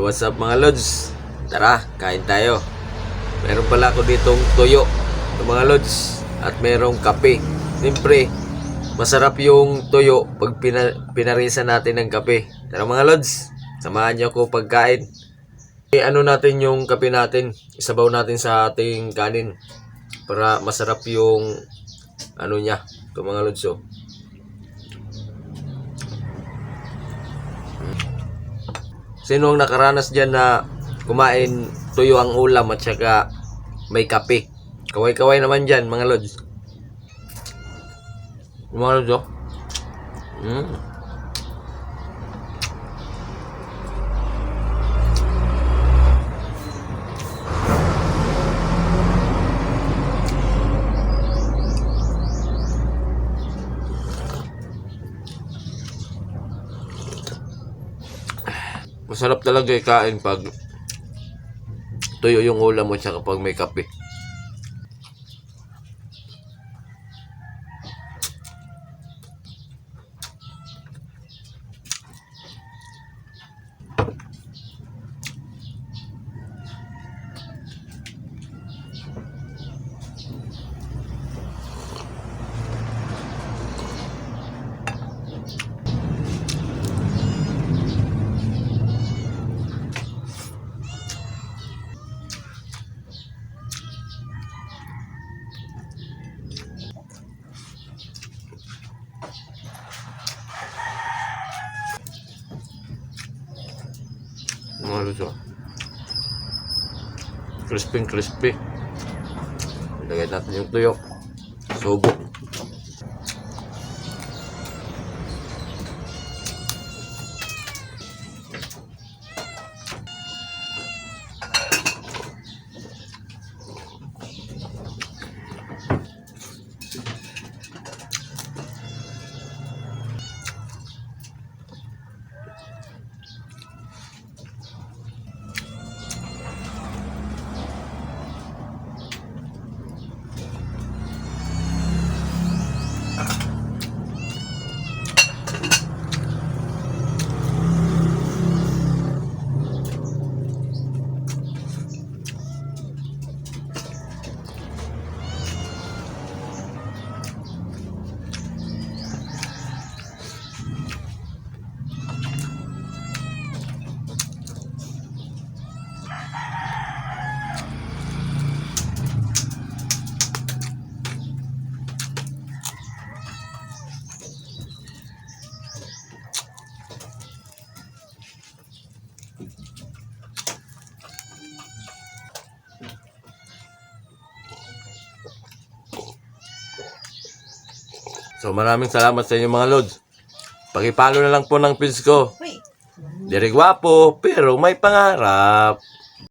What's up mga lods? Tara, kain tayo. Meron pala ako ditong toyo mga lods at merong kape. Siyempre, masarap yung toyo pag pinarisan natin ng kape. Tara mga lods, samahan niyo ako pagkain. Ano natin yung kape natin, isabaw natin sa ating kanin para masarap yung ano niya. Ito mga lods, oh. Sino ang nakaranas dyan na kumain tuyo ang ulam at saka may kape? Kaway-kaway naman dyan mga lods. Mga lods, oh. Masarap talaga ikain pag tuyo yung ulam mo tsaka pag may kape. Mga luto. Crispy. Ilagay natin yung tuyo. Subo. So maraming salamat sa inyo mga lods. Pakipalo na lang po ng page ko. Diri gwapo pero may pangarap.